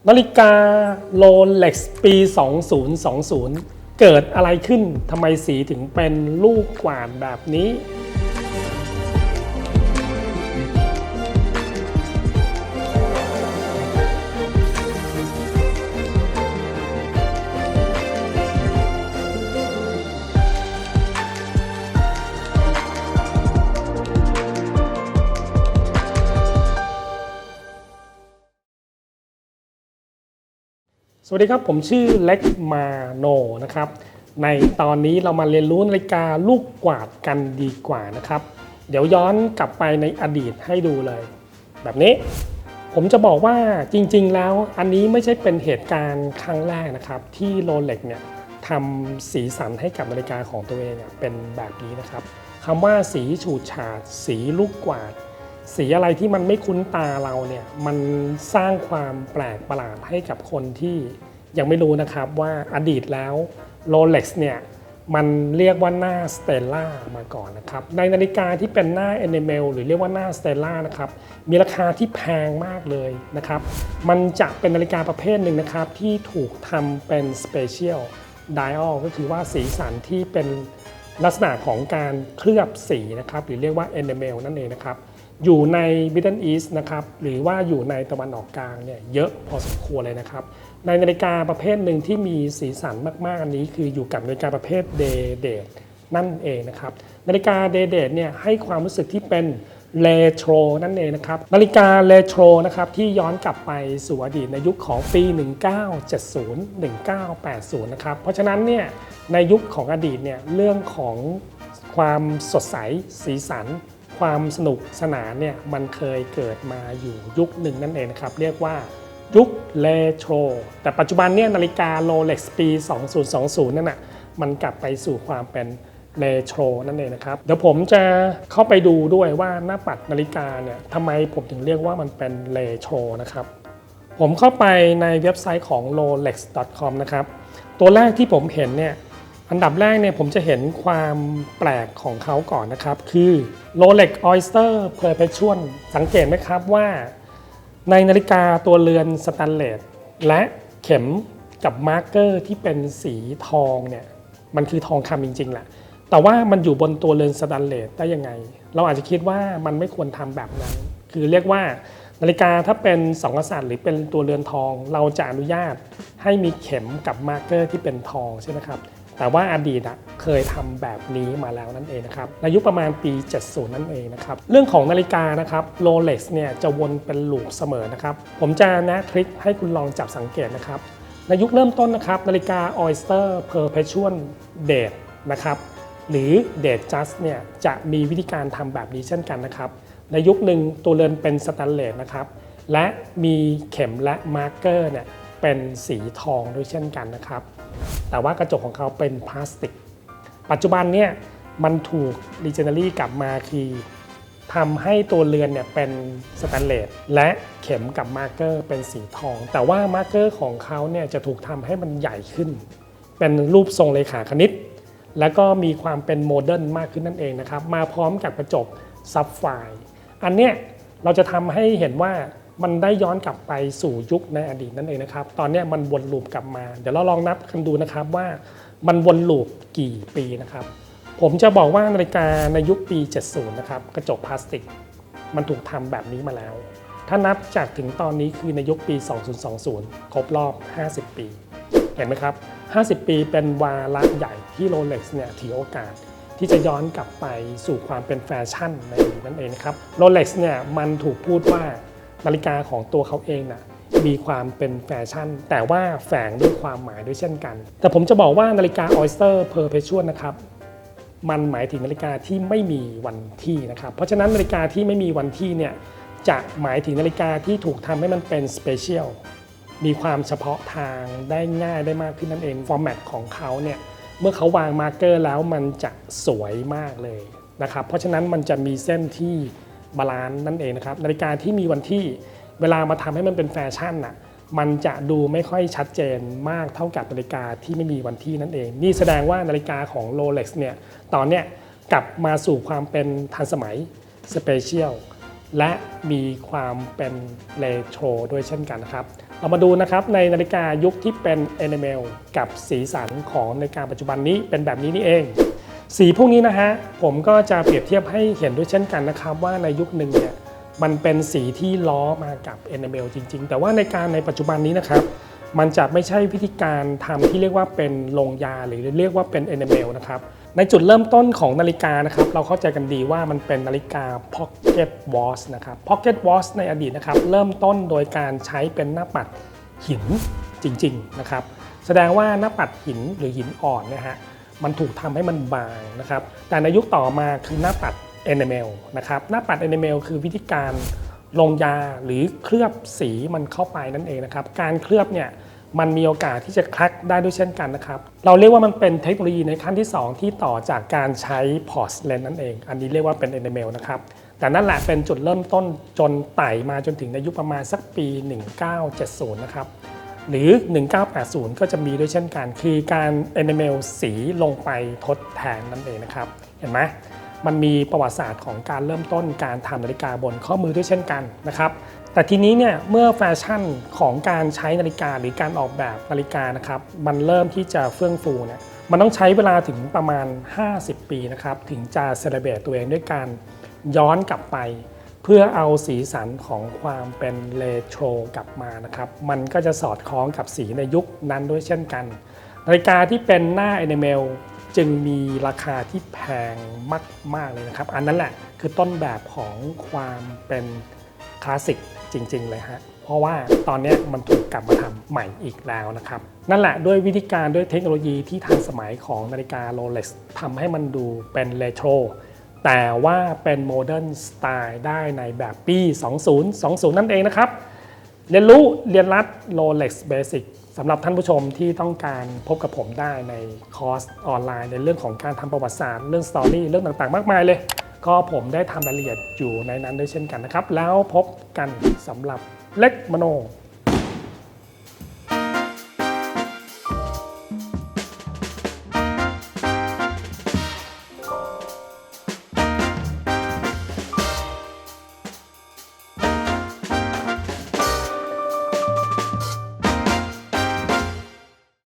นาฬิกาโรเล็กซ์ปี 2020 เกิดอะไรขึ้น ทำไมสีถึงเป็นลูกกวาดแบบนี้ สวัสดีครับผมชื่อเล็กมาโนนะครับในตอนนี้เรามาเรียนรู้นาฬิกาลูกกวาดกันดีกว่านะครับเดี๋ยวย้อนกลับไปในอดีตให้ดูเลยแบบนี้ผมจะบอกว่าจริงๆแล้วอันนี้ไม่ใช่เป็นเหตุการณ์ครั้งแรกนะครับที่โรเล็กเนี่ยทำสีสันให้กับนาฬิกาของตัวเองเป็นแบบนี้นะครับคำว่าสีฉูดฉาดสีลูกกวาดสีอะไรที่มันไม่คุ้นตาเราเนี่ยมันสร้างความแปลกประหลาดให้กับคนที่ยังไม่รู้นะครับว่าอดีตแล้ว Rolex เนี่ยมันเรียกว่าหน้า Stella มาก่อนนะครับในนาฬิกาที่เป็นหน้า Enamel หรือเรียกว่าหน้า Stella นะครับมีราคาที่แพงมากเลยนะครับมันจะเป็นนาฬิกาประเภทหนึ่งนะครับที่ถูกทำเป็น Special Dial ก็คือว่าสีสันที่เป็นลักษณะของการเคลือบสีนะครับหรือเรียกว่า Enamel นั่นเองนะครับอยู่ใน Middle East นะครับหรือว่าอยู่ในตะวันออกกลางเนี่ยเยอะพอสมควรเลยนะครับในนาฬิกาประเภทหนึ่งที่มีสีสันมากๆอันนี้คืออยู่กับนาฬิกาประเภท Day Date นั่นเองนะครับนาฬิกา Day Date เนี่ยให้ความรู้สึกที่เป็นเรโทรนั่นเองนะครับนาฬิกาเรโทรนะครับที่ย้อนกลับไปสู่อดีตในยุคของปี 1970 1980 นะครับเพราะฉะนั้นเนี่ยในยุคของอดีตเนี่ยเรื่องของความสดใสสีสันความสนุกสนานเนี่ยมันเคยเกิดมาอยู่ยุคหนึ่งนั่นเองนะครับเรียกว่ายุคเรโทรแต่ปัจจุบันเนี่ยนาฬิกา Rolex ปี 2020 นั่นน่ะมันกลับไปสู่ความเป็นเรโทรนั่นเองนะครับเดี๋ยวผมจะเข้าไปดูด้วยว่าหน้าปัดนาฬิกาเนี่ยทำไมผมถึงเรียกว่ามันเป็นเรโทรนะครับผมเข้าไปในเว็บไซต์ของ rolex.com นะครับตัวแรกที่ผมเห็นเนี่ยอันดับแรกเนี่ยผมจะเห็นความแปลกของเขาก่อนนะครับคือ Rolex Oyster Perpetual สังเกตไหมครับว่าในนาฬิกาตัวเรือนสแตนเลสและเข็มกับมาร์กเกอร์ที่เป็นสีทองเนี่ยมันคือทองคำจริงๆแหละแต่ว่ามันอยู่บนตัวเรือนสแตนเลสได้ยังไงเราอาจจะคิดว่ามันไม่ควรทำแบบนั้นคือเรียกว่านาฬิกาถ้าเป็นสองกษัตริย์หรือเป็นตัวเรือนทองเราจะอนุญาตให้มีเข็มกับมาร์กเกอร์ที่เป็นทองใช่ไหมครับแต่ว่าอดีตเคยทำแบบนี้มาแล้วนั่นเองนะครับในยุคประมาณปี 70 นั่นเองนะครับเรื่องของนาฬิกานะครับ Rolex เนี่ยจะวนเป็นลูปเสมอนะครับผมจะแนะทริคให้คุณลองจับสังเกตนะครับในยุคเริ่มต้นนะครับนาฬิกา Oyster Perpetual Date นะครับหรือ Date Just เนี่ยจะมีวิธีการทำแบบนี้เช่นกันนะครับในยุคหนึ่งตัวเรือนเป็นสแตนเลสนะครับและมีเข็มและมาร์กเกอร์เนี่ยเป็นสีทองด้วยเช่นกันนะครับแต่ว่ากระจกของเขาเป็นพลาสติกปัจจุบันเนี่ยมันถูกรีเจเนอรี่กลับมาคือทำให้ตัวเรือนเนี่ยเป็นสแตนเลสและเข็มกับมาร์กเกอร์เป็นสีทองแต่ว่ามาร์กเกอร์ของเขาเนี่ยจะถูกทำให้มันใหญ่ขึ้นเป็นรูปทรงเลขาคณิตแล้วก็มีความเป็นโมเดิร์นมากขึ้นนั่นเองนะครับมาพร้อมกับกระจกซับไฟร์อันเนี้ยเราจะทำให้เห็นว่ามันได้ย้อนกลับไปสู่ยุคในอดีตนั่นเองนะครับตอนนี้มันวนลูปกลับมาเดี๋ยวเราลองนับกันดูนะครับว่ามันวนลูปกี่ปีนะครับผมจะบอกว่านาฬิกาในยุคปี 70 นะครับกระจกพลาสติกมันถูกทำแบบนี้มาแล้วถ้านับจากถึงตอนนี้คือในยุคปี 2020 ครบรอบ 50 ปีเห็นไหมครับ 50 ปีเป็นวาระใหญ่ที่ Rolex เนี่ยถือโอกาสที่จะย้อนกลับไปสู่ความเป็นแฟชั่นในนั่นเองนะครับ Rolex เนี่ยมันถูกพูดว่านาฬิกาของตัวเขาเองนะมีความเป็นแฟชั่นแต่ว่าแฝงด้วยความหมายด้วยเช่นกันแต่ผมจะบอกว่านาฬิกา Oyster Perpetual นะครับมันหมายถึงนาฬิกาที่ไม่มีวันที่นะครับเพราะฉะนั้นนาฬิกาที่ไม่มีวันที่เนี่ยจะหมายถึงนาฬิกาที่ถูกทำให้มันเป็นสเปเชียลมีความเฉพาะทางได้ง่ายได้มากขึ้นนั่นเองฟอร์แมตของเขาเนี่ยเมื่อเขาวางมาร์กเกอร์แล้วมันจะสวยมากเลยนะครับเพราะฉะนั้นมันจะมีเส้นที่บาลานซ์นั่นเองนะครับนาฬิกาที่มีวันที่เวลามาทำให้มันเป็นแฟชั่นน่ะมันจะดูไม่ค่อยชัดเจนมากเท่ากับนาฬิกาที่ไม่มีวันที่นั่นเองนี่แสดงว่านาฬิกาของ Rolex เนี่ยตอนเนี้ยกลับมาสู่ความเป็นทันสมัยสเปเชียลและมีความเป็นเรโทรด้วยเช่นกันนะครับ เรามาดูนะครับในนาฬิกายุคที่เป็น enamel กับสีสันของนาฬิกาปัจจุบันนี้เป็นแบบนี้นี่เองสีพวกนี้นะฮะผมก็จะเปรียบเทียบให้เห็นด้วยเช่นกันนะครับว่าในยุคหนึ่งเนี่ยมันเป็นสีที่ล้อมากับ enamel จริงๆแต่ว่าในปัจจุบันนี้นะครับมันจะไม่ใช่วิธีการทำที่เรียกว่าเป็นลงยาหรือเรียกว่าเป็น enamel นะครับในจุดเริ่มต้นของนาฬิกานะครับเราเข้าใจกันดีว่ามันเป็นนาฬิกา pocket watch นะครับ pocket watch ในอดีตนะครับเริ่มต้นโดยการใช้เป็นหน้าปัดหินจริงๆนะครับแสดงว่าหน้าปัดหินหรือหินอ่อนนะฮะมันถูกทำให้มันบางนะครับแต่ในยุคต่อมาคือหน้าปัด enamel นะครับหน้าปัด enamel คือวิธีการลงยาหรือเคลือบสีมันเข้าไปนั่นเองนะครับการเคลือบเนี่ยมันมีโอกาสที่จะแคร็กได้ด้วยเช่นกันนะครับเราเรียกว่ามันเป็นเทคโนโลยีในขั้นที่2ที่ต่อจากการใช้พอร์สเลนนั่นเองอันนี้เรียกว่าเป็น enamel นะครับแต่นั่นแหละเป็นจุดเริ่มต้นจนไต่มาจนถึงในยุคประมาณสักปี 1970 นะครับหรือ 1980 ก็จะมีด้วยเช่นกันคือการ enamel สีลงไปทดแทนนั่นเองนะครับเห็นไหมมันมีประวัติศาสตร์ของการเริ่มต้นการทำนาฬิกาบนข้อมือด้วยเช่นกันนะครับแต่ทีนี้เนี่ยเมื่อแฟชั่นของการใช้นาฬิกาหรือการออกแบบนาฬิกานะครับมันเริ่มที่จะเฟื่องฟูเนี่ยมันต้องใช้เวลาถึงประมาณ50 ปีนะครับถึงจะเซเลเบรตตัวเองด้วยการย้อนกลับไปเพื่อเอาสีสันของความเป็นเรโทรกลับมานะครับมันก็จะสอดคล้องกับสีในยุคนั้นด้วยเช่นกันนาฬิกาที่เป็นหน้า enamel จึงมีราคาที่แพงมากๆเลยนะครับอันนั้นแหละคือต้นแบบของความเป็นคลาสสิกจริงๆเลยฮะเพราะว่าตอนนี้มันถูกกลับมาทำใหม่อีกแล้วนะครับนั่นแหละด้วยวิธีการด้วยเทคโนโลยีที่ทันสมัยของนาฬิกา Rolex ทำให้มันดูเป็นเรโทรแต่ว่าเป็นโมเดิร์นสไตล์ได้ในแบบปี 2020 นั่นเองนะครับเรียนรู้เรียนรัด Rolex Basic สำหรับท่านผู้ชมที่ต้องการพบกับผมได้ในคอร์สออนไลน์ในเรื่องของการทำประวัติศาสตร์เรื่องสตอรี่เรื่องต่างๆมากมายเลยก็ผมได้ทำรายละเอียดอยู่ในนั้นด้วยเช่นกันนะครับแล้วพบกันสำหรับเล็กมโน